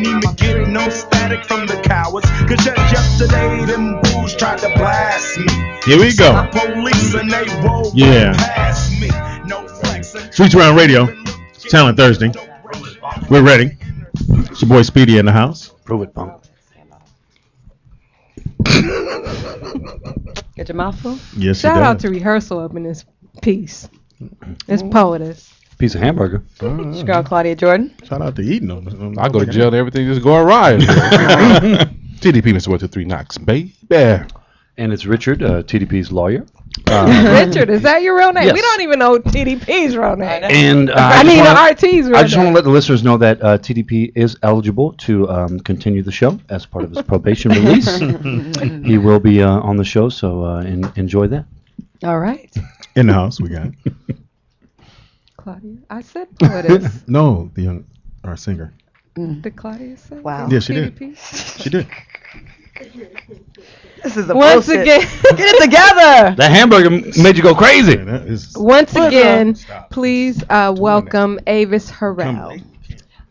didn't even get no static from the cowards. Cause just yesterday, them fools tried to blast me. Here we go. Police and they rolled past me. No flexing. Streets Around Radio, Talent Thursday. We're ready. It's your boy Speedy in the house. Prove it, punk. Get your mouth full? Yes, Shout out to rehearsal up in this piece. It's poetess. Piece of hamburger. It's girl Claudia Jordan. Shout out to Eating them. I go to jail and everything just go awry. TDP Mr. 1 to 3 knocks, baby. And it's Richard, TDP's lawyer. Richard, is that your real name? Yes. We don't even know TDP's real name. And RT's real name. I just want to let the listeners know that TDP is eligible to continue the show as part of his probation release. He will be on the show, so enjoy that. All right. In the house, we got Claudia. I said poetess. No, our singer. Did Claudia say? Wow. Yeah, she did. TDP? She did. This is a Once bullshit. again, get it together. That hamburger made you go crazy. Yeah, that is, Once again, please welcome Avis Harrell.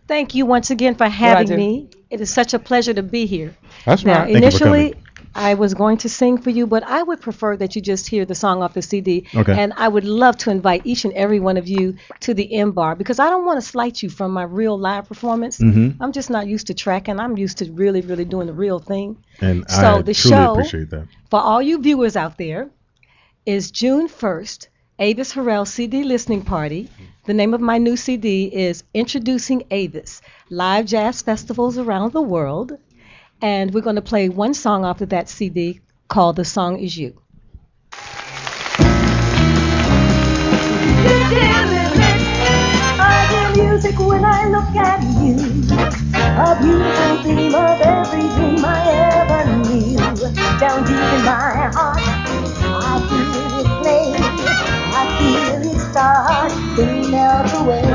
Thank you once again for having me. It is such a pleasure to be here. That's Now, right. initially, I was going to sing for you, but I would prefer that you just hear the song off the CD. Okay. And I would love to invite each and every one of you to the M Bar because I don't want to slight you from my real live performance. Mm-hmm. I'm just not used to tracking. I'm used to really, really doing the real thing. And So I the truly show, appreciate that. for all you viewers out there, is June 1st, Avis Harrell CD listening party. The name of my new CD is Introducing Avis, live jazz festivals around the world. And we're going to play one song off of that CD called The Song Is You. I hear music when I look at you, a beautiful theme of every dream I ever knew. Down deep in my heart, I feel it play, I feel it start to melt away.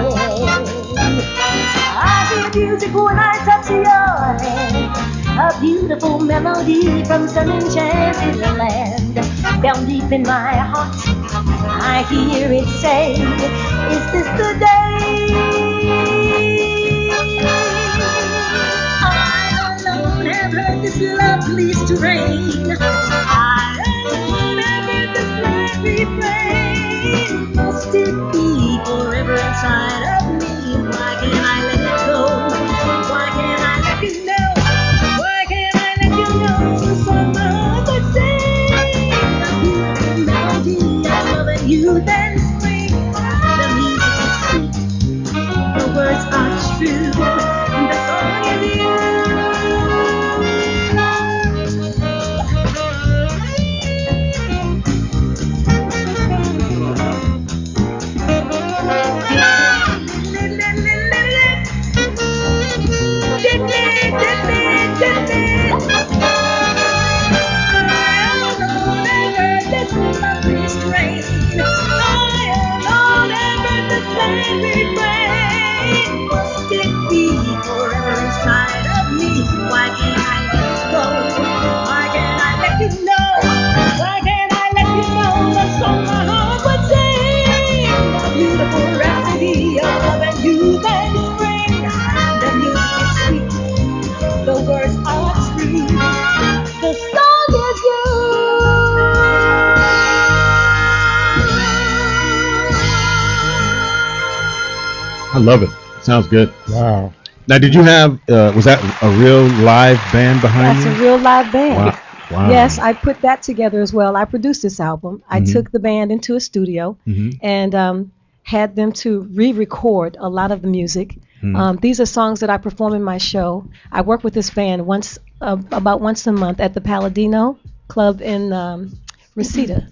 I hear music when I touch your hand, a beautiful melody from some enchanted land. Down deep in my heart, I hear it say, is this the day? I alone have heard this lovely strain. I alone have heard this lovely refrain. Must it be forever inside of me? Why can't I let it go? Why can't I let you know? Why can't I let you know the song my heart would sing? The beautiful melody of love and youth and spring. The music is sweet, the words are true. The song is you. Why can't I let it go? Why can't I let you know? Why can't I let you know the song my heart would sing? The beautiful rhapsody of love and youth and spring. The music is sweet, the words are true. The song is you. I love it. Sounds good. Wow. Now, did you have, was that a real live band behind That's you? a real live band. Wow. Wow. Yes, I put that together as well. I produced this album. I took the band into a studio and had them to re-record a lot of the music. These are songs that I perform in my show. I work with this band about once a month at the Palladino Club in Reseda.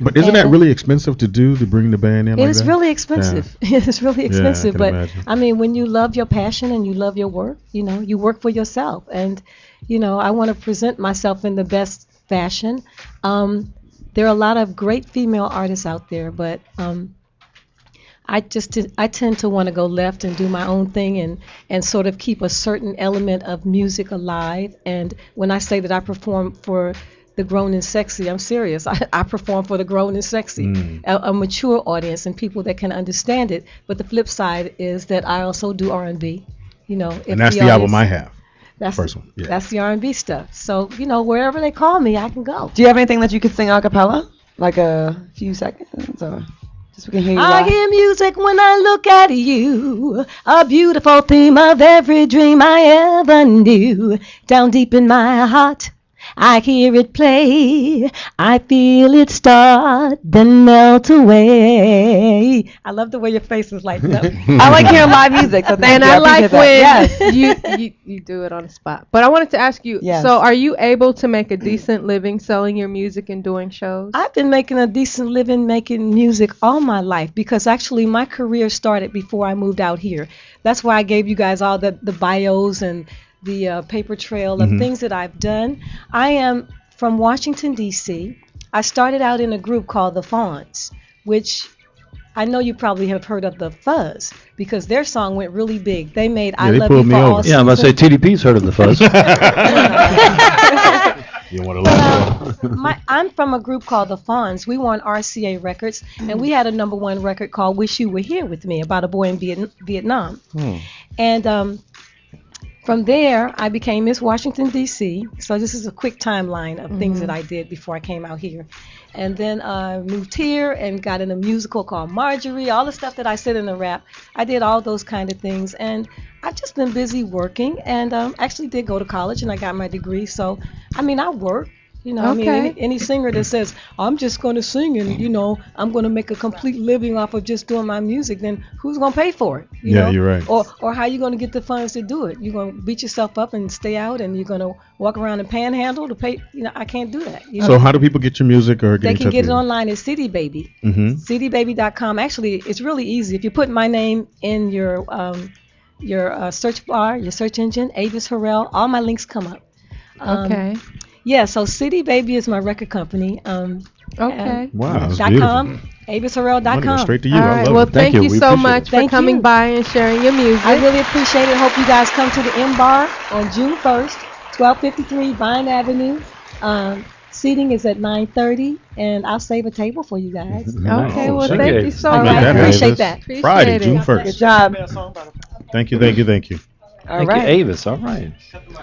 But isn't that really expensive to bring the band in like that? It is really expensive. It is really expensive. can But imagine. I mean, when you love your passion and you love your work, you work for yourself. And, I want to present myself in the best fashion. There are a lot of great female artists out there, but I tend to want to go left and do my own thing and sort of keep a certain element of music alive. And when I say that I perform for the grown and sexy, I'm serious. I perform for the grown and sexy, a mature audience and people that can understand it. But the flip side is that I also do R&B. you know, if And that's the album I have. That's first one, yeah. That's the R&B stuff. So, you know, wherever they call me, I can go. Do you have anything that you could sing a cappella? Like a few seconds, or just we can hear you I live? hear music when I look at you, a beautiful theme of every dream I ever knew. Down deep in my heart, I hear it play. I feel it start, then melt away. I love the way your face is lighting up. I like hearing live music, so thank And you. I like appreciate that. when Yes. you do it on the spot. But I wanted to ask you, Yes. so are you able to make a decent living selling your music and doing shows? I've been making a decent living making music all my life because actually my career started before I moved out here. That's why I gave you guys all the bios and the paper trail of things that I've done. I am from Washington, D.C. I started out in a group called the Fawns, which I know you probably have heard of the Fuzz because their song went really big. They made I they Love pulled You me for over. All Yeah, I'm about to say Seasons. TDP's heard of the Fuzz. You want to let I'm from a group called the Fawns. We were on RCA Records, and we had a #1 record called "Wish You Were Here with Me" about a boy in Vietnam. And from there, I became Miss Washington, D.C. So this is a quick timeline of things that I did before I came out here. And then I moved here and got in a musical called Marjorie. All the stuff that I said in the rap, I did all those kind of things. And I've just been busy working and actually did go to college and I got my degree. So, I mean, I work. You know, I mean, Okay. any singer that says, I'm just going to sing and, you know, I'm going to make a complete living off of just doing my music, then who's going to pay for it? You Yeah, know? you're right. Or how you going to get the funds to do it? You're going to beat yourself up and stay out and you're going to walk around and panhandle to pay? You know, I can't do that. You So know? how do people get your music or get They in can touch get with it you? online at CD Baby. Mm-hmm. CDBaby.com. Actually, it's really easy. If you put my name in your search bar, your search engine, Avis Harrell, all my links come up. Okay. Yeah, so CD Baby is my record company. Okay. Wow, that's .com, beautiful. Money goes AvisHarrell.com. straight to you. All I right. love Well, it. thank you. you We so appreciate much it. for Thank coming you. by and sharing your music. I really appreciate it. Hope you guys come to the M Bar on June 1st, 1253 Vine Avenue. Seating is at 9:30, and I'll save a table for you guys. Okay. Well, Thank thank you. you so All much. right, that, appreciate Avis. that. Appreciate Friday, it. June Good 1st. job. Thank you. All Thank right. you, Avis. All right.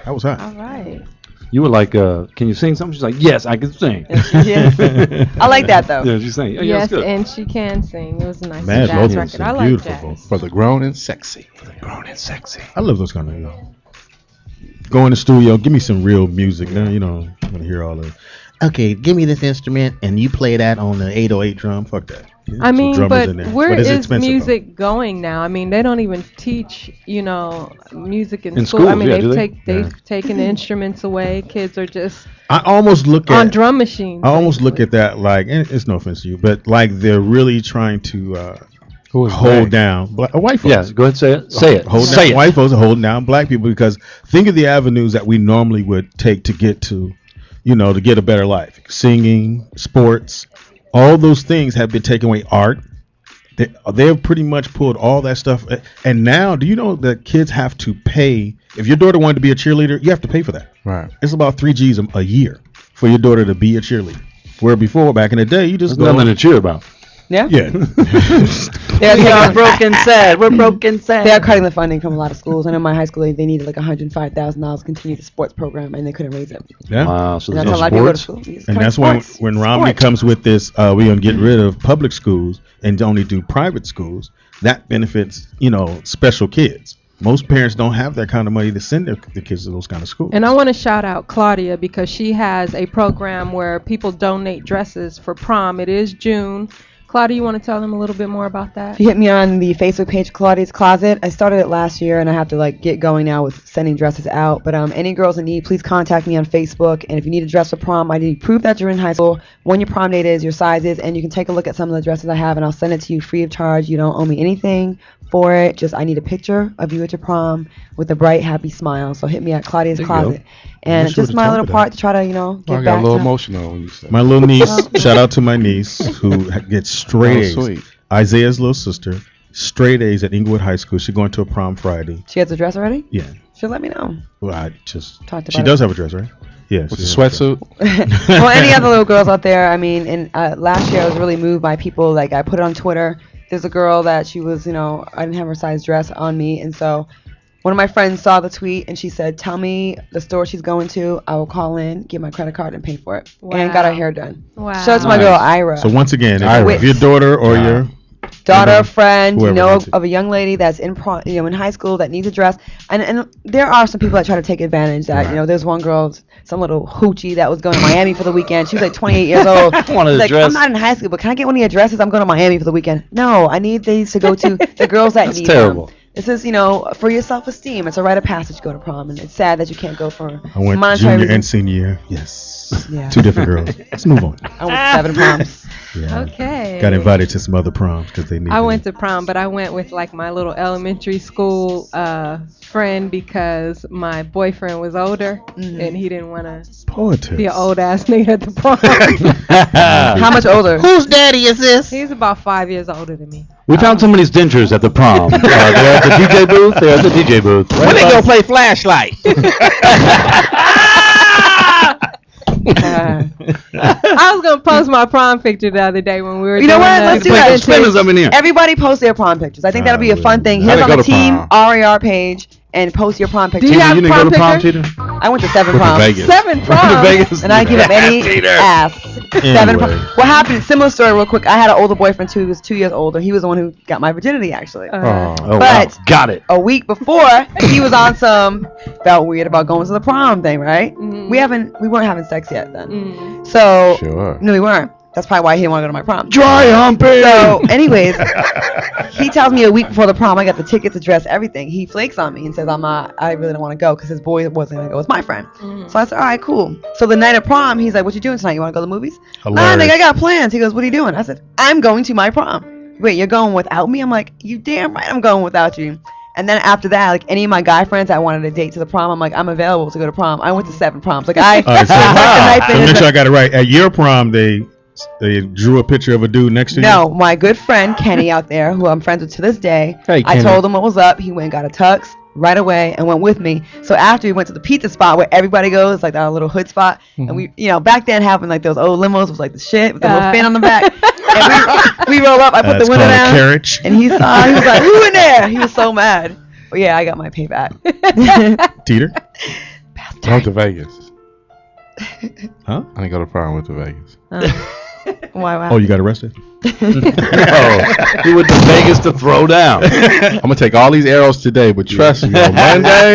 That was hot. All right. You were like, can you sing something? She's like, yes, I can sing. Yeah. I like that though. Yeah, she's saying, oh, yeah, Yes, that's good. and she can sing. It was a nice Mad jazz vocals record. I and like beautiful jazz. For the grown and sexy. I love those kind of. Go in the studio, give me some real music. Now you know I'm gonna hear all the. Okay, give me this instrument and you play that on the 808 drum. Fuck that. Get I some mean, drummers but in there. where But it's is expensive, though. music going now? I mean, they don't even teach, you know, music in In school. I schools, mean, yeah, do they? they've taken the instruments away. Kids are just I almost look on at. drum machines. I almost look at that like, and it's no offense to you, but like they're really trying to Who is hold they? down white folks. Yes, go ahead, say it. Say it. Hold Say down, it. white folks are holding down black people because think of the avenues that we normally would take to get to, you know, to get a better life. Singing, sports, all those things have been taken away. Art, they've pretty much pulled all that stuff. And now, do you know that kids have to pay? If your daughter wanted to be a cheerleader, you have to pay for that. Right. It's about 3 G's a year for your daughter to be a cheerleader. Where before, back in the day, you just There's go. nothing to cheer about. Yeah. Yeah. We are broken sad. We're broken sad. They are cutting the funding from a lot of schools. I know my high school they needed like $105,000 to continue the sports program and they couldn't raise it. Yeah. Wow, so And there's that's how a no lot of people go to sports. school. It's And cutting that's why sports. when Romney Sports. comes with this, we're going to get rid of public schools and only do private schools. That benefits, you know, special kids. Most parents don't have that kind of money to send their kids to those kind of schools. And I want to shout out Claudia because she has a program where people donate dresses for prom. It is June. Claudia, you want to tell them a little bit more about that? If you hit me on the Facebook page, Claudia's Closet. I started it last year, and I have to like get going now with sending dresses out. But any girls in need, please contact me on Facebook. And if you need a dress for prom, I need proof that you're in high school, when your prom date is, your sizes, and you can take a look at some of the dresses I have, and I'll send it to you free of charge. You don't owe me anything for it. Just I need a picture of you at your prom with a bright, happy smile. So hit me at Claudia's There you go. Closet. And wish you just would've my told little me part that. to try to, you know, Well, get I got back a little to emotional when you said My little niece, shout out to my niece who gets straight Oh, A's. sweet. Isaiah's little sister, straight A's at Inglewood High School. She's going to a prom Friday. She has a dress already? Yeah. She'll let me know. Well, I just. Talked She about does have a dress, right? Yes. with the sweatsuit. Well, any other little girls out there, I mean, and last year I was really moved by people, like I put it on Twitter, there's a girl that she was, you know, I didn't have her size dress on me, and so one of my friends saw the tweet and she said, "Tell me the store she's going to. I will call in, give my credit card, and pay for it." And got her hair done. Wow. Shout out to my girl Ira. So once again, Ira. if your daughter or your daughter, friend, whoever needs it. of a young lady that's in in high school that needs a dress, and there are some people that try to take advantage. That there's one girl, some little hoochie that was going to Miami for the weekend. She was like 28 years old. Wanted a She's like, dress. I'm not in high school, but can I get one of your dresses? I'm going to Miami for the weekend. No, I need these to go to the girls that That's need terrible. them. This is, for your self-esteem. It's a rite of passage to go to prom, and it's sad that you can't go for I went monetary junior reasons. and senior year. Yes. Yeah. 2 different girls. Let's move on. I went to 7 proms. Yeah. Okay. Got invited to some other proms because they needed. I went to prom, but I went with like my little elementary school friend because my boyfriend was older and he didn't want to poetess. be an old ass nigga at the prom. How much older? Whose daddy is this? He's about 5 years older than me. We found somebody's dentures at the prom. They're at the DJ booth. They're at the DJ booth. When they gonna play Flashlight? I was gonna post my prom picture the other day when we were. You know doing what? the- Let's do Play that. some spinners up in here. Everybody post their prom pictures. I think that'll be a fun thing. I Here's didn't on go the to team prom. RER page and post your prom pictures. Do you have You didn't go prom to prom, picture? Cheetah? I went to 7 Went to proms. Vegas. 7 To proms. Vegas. And I give up any ass. 7 Anyway. What happened? Similar story, real quick. I had an older boyfriend too. He was 2 years older. He was the one who got my virginity, actually. Oh, But- wow. Got it. A week before, he was on some felt weird about going to the prom thing, right? Mhm. We weren't having sex yet then. Mm. So Sure. no, we weren't. That's probably why he didn't want to go to my prom. Dry humping. So, anyways, he tells me a week before the prom, I got the tickets, the dress, everything. He flakes on me and says, I really don't want to go because his boy wasn't going to go with my friend. Mhm. So I said, all right, cool. So the night of prom, he's like, what you doing tonight? You want to go to the movies? Nah, Hilarious. nigga, I got plans. He goes, what are you doing? I said, I'm going to my prom. Wait, you're going without me? I'm like, you damn right I'm going without you. And then after that, like any of my guy friends that wanted a date to the prom, I'm like, I'm available to go to prom. I went to 7 proms. Like I, All right, so, I worked the night so finish. make sure I got it right. At your prom, they drew a picture of a dude next to you. No, my good friend Kenny out there, who I'm friends with to this day, Hey, I Kenny. told him what was up. He went and got a tux right away and went with me. So after we went to the pizza spot where everybody goes, like that little hood spot, and we, back then having like those old limos was like the shit with the little fin on the back. And we roll up. I put That's the window called a down, carriage. and he saw. He was like, "Who in there?" He was so mad. But yeah, I got my payback. Teeter. I went to Vegas. Huh? I didn't go to prom. I went to Vegas. Why? Oh, you got arrested? Oh, he went to Vegas to throw down. I'm gonna take all these arrows today, but trust me, on Monday,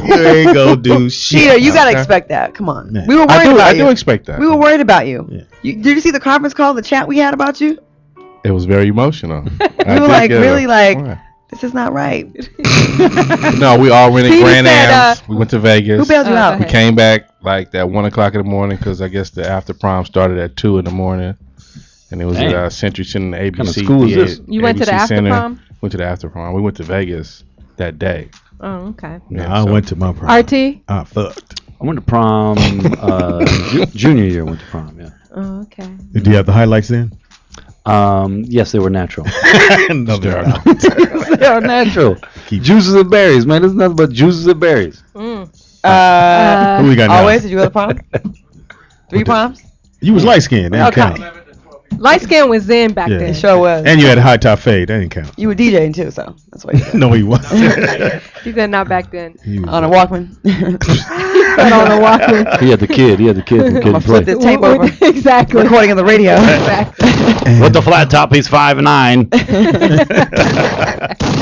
You ain't gonna do shit. Cheater, you gotta Okay. expect that. Come on. Yeah. We were worried about I you. do expect that. We were worried about you. Yeah. Did you see the conference call, the chat we had about you? It was very emotional. We were like, really like, this is not right. No, we all rented Steve Grand said, Ams. We went to Vegas. Who bailed you Oh, out? go We ahead. came back like at 1 o'clock in the morning because I guess the after prom started at 2 in the morning, and it was Dang. at Century Center, ABC. Kind of school is this? You went to the ABC after Center. prom? Went to the after prom. We went to Vegas that day. Oh, okay. No, I went to my prom. RT. I fucked. I went to prom. Junior year went to prom. Yeah. Oh, okay. Do you have the highlights then? Yes, they were natural. No, they're not. They are natural. Keep- Juices and berries, man. It's nothing but juices and berries. Mm. Who we got now? Always? Did you go to prom? 3 proms? You was light skinned. That didn't Okay. count. Light skin was in back Yeah. then. It sure was. And you had a high top fade. That didn't count. You were DJing too, so that's why you said. No, he wasn't. He said not back then. He was On a Walkman. But on the Walkman. He had the kid. He had the kid. The I'm kid gonna flip play. this tape over. Exactly. Recording on the radio. Exactly. With the flat top, he's 5'9".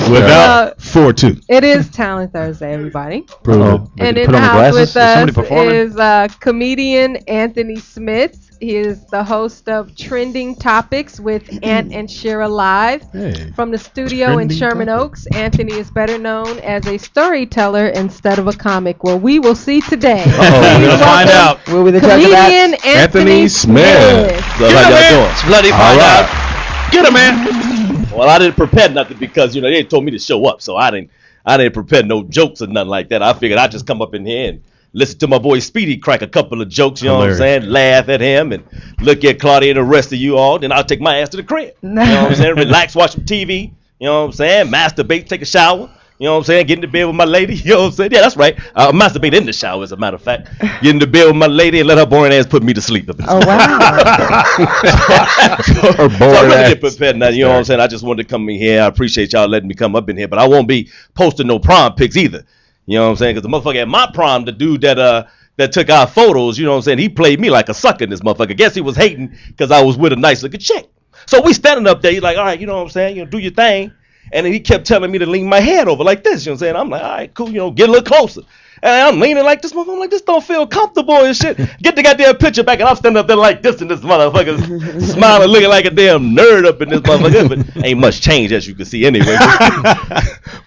without 4-2. It is Talent Thursday, everybody. Oh, And put in on the the house glasses. with Is somebody us performing? is comedian Anthony Smith. He is the host of Trending Topics with Ant and Shira Live. Hey. From the studio in Trending Sherman Topics. Oaks, Anthony is better known as a storyteller instead of a comic. Well, we will see today. Oh, we're gonna find out. We'll be the judge of that. Comedian Anthony Anthony Smith. Smith. So how y'all doing? Bloody All right. Get him, man. Well, I didn't prepare nothing because they told me to show up, so I didn't prepare no jokes or nothing like that. I figured I'd just come up in here and listen to my boy Speedy crack a couple of jokes, you know what I'm Hilarious. saying? Laugh at him and look at Claudia and the rest of you all. Then I'll take my ass to the crib. You know what I'm saying? Relax, watch some TV. You know what I'm saying? Masturbate, take a shower. You know what I'm saying? Get into bed with my lady. You know what I'm saying? Yeah, that's right. Masturbate in the shower, as a matter of fact. Get into bed with my lady and let her boring ass put me to sleep. Oh wow. Her So I bored really ass. get prepared now. You know what I'm saying? I just wanted to come in here. I appreciate y'all letting me come up in here, but I won't be posting no prom pics either. You know what I'm saying? Because the motherfucker at my prom, the dude that took our photos, you know what I'm saying? He played me like a sucker in this motherfucker. Guess he was hating because I was with a nice looking chick. So we standing up there. He's like, all right, you know what I'm saying? You know, do your thing. And then he kept telling me to lean my head over like this. You know what I'm saying? I'm like, all right, cool. You know, get a little closer. And I'm leaning like this motherfucker. I'm like, this don't feel comfortable and shit. Get the goddamn picture back, and I'm standing up there like this, and this motherfucker smiling, looking like a damn nerd up in this motherfucker. But ain't much change, as you can see anyway.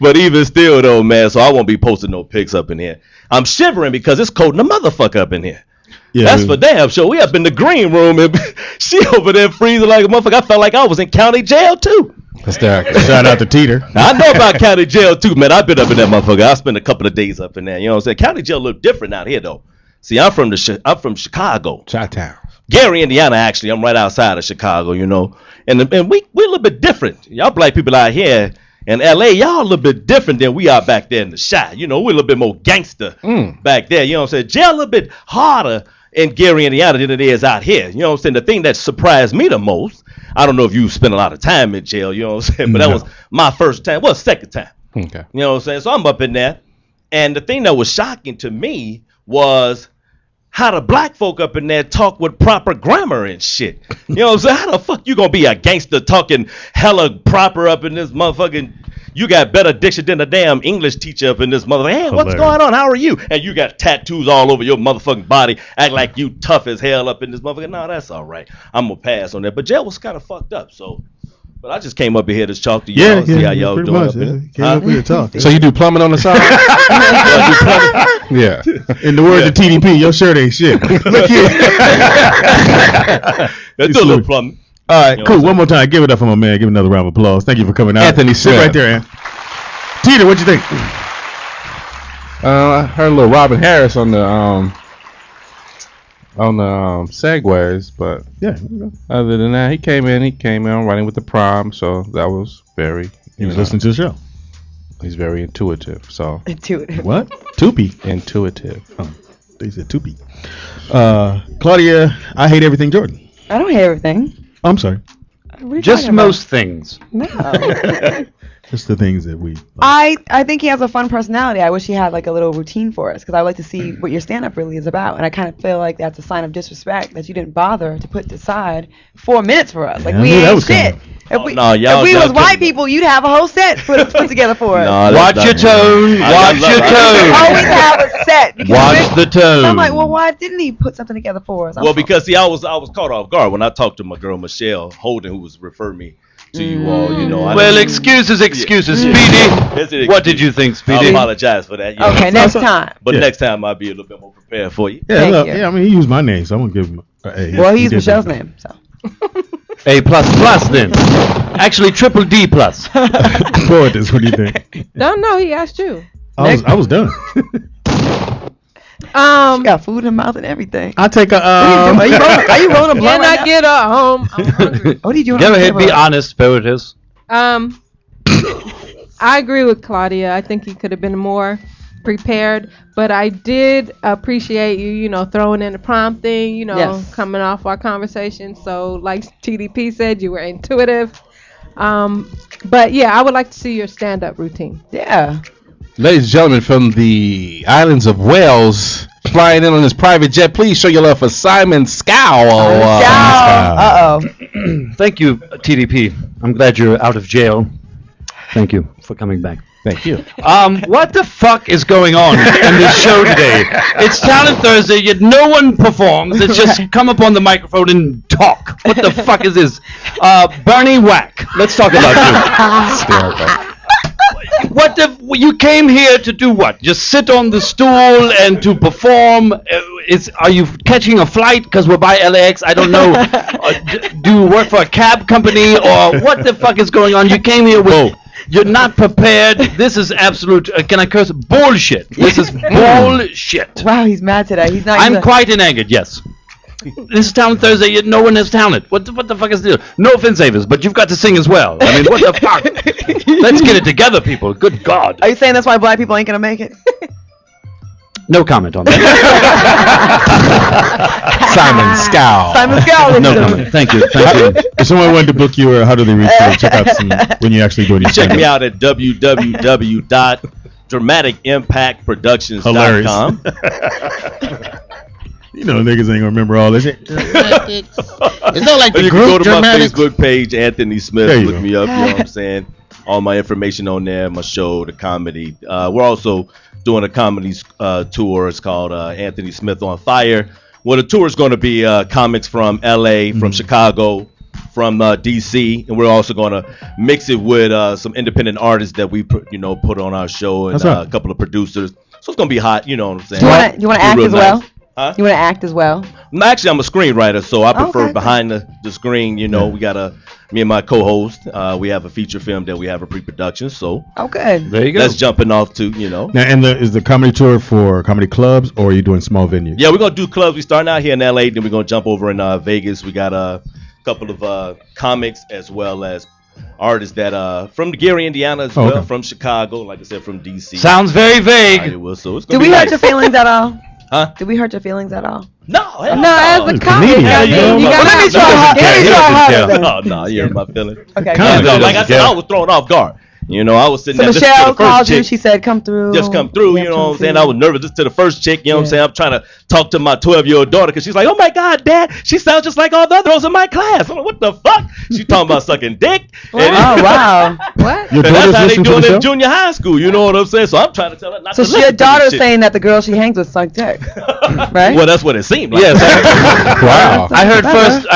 But even still, though, man, so I won't be posting no pics up in here. I'm shivering because it's cold in the motherfucker up in here. Yeah, That's for damn sure. We up in the green room, and she over there freezing like a motherfucker. I felt like I was in county jail, too. Hysterical. Shout out to Teeter. I know about county jail too, man. I've been up in that motherfucker. I spent a couple of days up in there. You know what I'm saying? County jail look different out here though. See, I'm from Chicago, Chi-town. Gary, Indiana. Actually, I'm right outside of Chicago. You know, and we a little bit different. Y'all black people out here in L.A., y'all a little bit different than we are back there in the Chi. You know, we're a little bit more gangster back there. You know what I'm saying? Jail a little bit harder in Gary, Indiana than it is out here. You know what I'm saying? The thing that surprised me the most, I don't know if you spent a lot of time in jail, you know what I'm saying? But that was my first time. Well, second time. Okay. You know what I'm saying? So I'm up in there. And the thing that was shocking to me was how the black folk up in there talk with proper grammar and shit. You know what I'm saying? How the fuck you gonna be a gangster talking hella proper up in this motherfucking... You got better diction than a damn English teacher up in this motherfucker. Hey, what's going on? How are you? And you got tattoos all over your motherfucking body. Act like you tough as hell up in this motherfucker. No, that's all right. I'm going to pass on that. But jail was kind of fucked up, so... But I just came up here to talk to y'all, see how y'all pretty doing much, up in yeah. it. Came up here to talk. So you do plumbing on the side? Yeah. In the words of TDP, your shirt ain't shit. Look here. Let's do a little plumbing. All right, You know cool. what I'm One more time. Give it up for my man. Give another round of applause. Thank you for coming out. Anthony Sit Smith. right there, Ann. Teeter, what you think? I heard a little Robin Harris on the segues, but Yeah. other than that, he came in writing with the prom, so that was very. He was listening to the show. He's very intuitive, so Intuitive. What? Tupi. intuitive. Oh, they said Tupi. Claudia, I hate everything Jordan. I don't hate everything. I'm sorry. What are you Just talking about? most things. No. Just the things that we. I think he has a fun personality. I wish he had like a little routine for us because I would like to see what your stand-up really is about. And I kind of feel like that's a sign of disrespect that you didn't bother to put aside 4 minutes for us. Like Yeah, I we knew that ain't was shit. coming. If we, no, y'all- if we y'all was white couldn't- people, you'd have a whole set put together for us. No, Watch that's your not- tone. I Watch love- your I- tone. Always have a set. because Watch the tone. I'm like, well, why didn't he put something together for us? Well, because see, I was caught off guard when I talked to my girl Michelle Holden, who was referring me to you all. You know, I Well, didn't- excuses, excuses. Yeah. Speedy, It's an what excuse. did you think, I Speedy? apologize for that. You know. okay, next time. But Yeah. next time I'll be a little bit more prepared for you. Yeah, Thank look, you. yeah. I mean, he used my name, so I'm gonna give him. A. Well, he used did Michelle's that. name, so. A plus then. Actually, triple D plus. Poetess, what do you think? Don't know. He asked you. I was done. She got food in her mouth and everything. I take a. Are you rolling a blunt Can right I now? get home? I'm hungry. What are you doing? Go on the ahead, be table? honest, poetess. I agree with Claudia. I think he could have been more prepared, but I did appreciate you know, throwing in the prom thing, you know, Yes. coming off our conversation. So, like TDP said, you were intuitive. But yeah, I would like to see your stand-up routine. Yeah. Ladies and gentlemen from the islands of Wales, flying in on his private jet, please show your love for Simon Scow. Uh oh. Thank you, TDP. I'm glad you're out of jail. Thank you for coming back. Thank you. What the fuck is going on in this show today? It's Talent Thursday, yet no one performs. It's just come up on the microphone and talk. What the fuck is this? Bernie Whack, let's talk about you. What the? You came here to do what? Just sit on the stool and to perform? Are you catching a flight because we're by LAX? I don't know. Do you work for a cab company or what the fuck is going on? You came here with. You're not prepared. This is absolute. Can I curse? Bullshit. This is bullshit. Wow, he's mad today. He's not. I'm even- quite angered. Yes. This is Talent Thursday. No one has talent. What the fuck is the deal? No offense, Avis, but you've got to sing as well. I mean, what the fuck? Let's get it together, people. Good God. Are you saying that's why black people ain't gonna make it? No comment on that. Simon Scow. Simon Scow. No comment. Thank you. Thank you. If someone wanted to book you, or how do they reach you? Check out some when you actually do any Check me stand-up. out at www.dramaticimpactproductions.com. You know, niggas ain't gonna remember all this shit. It's not like Or the you can go group to my Dramatics. Facebook page, Anthony Smith. There you Look go. me up. You know what I'm saying? All my information on there, my show, the comedy. We're also doing a comedy tour. It's called Anthony Smith on Fire. Well, the tour is going to be comics from LA, from Chicago, from DC, and we're also going to mix it with some independent artists that we put on our show, and That's right. a couple of producers. So it's going to be hot. You know what I'm saying? Do you want to act Real as well? nice. Huh? You want to act as well? Actually, I'm a screenwriter, so I prefer Okay. behind the screen. We got me and my co-host. We have a feature film that we have a pre-production. So Oh, good. There you go. that's jumping off to Now, and is the comedy tour for comedy clubs, or are you doing small venues? Yeah, we're gonna do clubs. We starting out here in LA, then we're gonna jump over in Vegas. We got a couple of comics as well as artists that from Gary, Indiana as well, okay. from Chicago, like I said, from DC. Sounds very vague. So it's Did gonna we be hurt nice. your feelings at all? Huh? Did we hurt your feelings at all? No, hell No, as a He's a comic, comedian. I mean, you Well, gotta let me have try fun. hard. Let me try harder then. No, you hurt my feelings. Okay. Comedy. No, like I said, Yeah. I was thrown off guard. I was sitting So there. listening to Michelle the first called you. chick. She said, "Come through." Just come through, Yeah, you know come what I'm saying? through. I was nervous. Just to the first chick, you know what I'm Yeah. saying? I'm trying to talk to my 12-year-old daughter because she's like, oh my God, Dad, she sounds just like all the other girls in my class. I'm like, what the fuck? She talking about sucking dick. Oh wow. What? Your And that's daughter's how they listening to doing the it show? in junior high school, you know what I'm saying? So I'm trying to tell her not So to your listen to daughter's this shit. saying that the girl she hangs with suck dick, right? Well, that's what it seemed like. Yes. Wow. I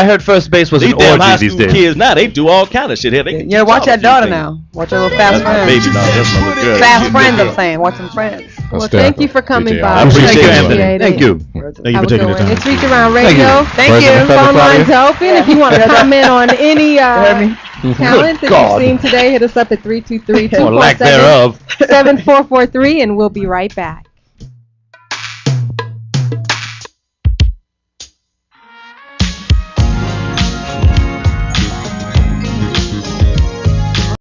heard first base was These an damn high orgy these school days. kids now, they do all kind of shit here. They can Yeah, teach watch y'all a that few daughter things. now. Watch her little fast That's my friends. baby now. That's my little girl. Fast She's a friends, good I'm girl. saying. Watch some friends. Well, thank you for coming by. I appreciate Thank you, it. Anthony. Thank you. Thank you Have for a taking good the one. time. It's Reach Around Radio. Thank you. Phone lines open. If you want to comment on any heard me? talent that God. you've seen today, hit us up at 323 Or lack thereof. 7443, and we'll be right back.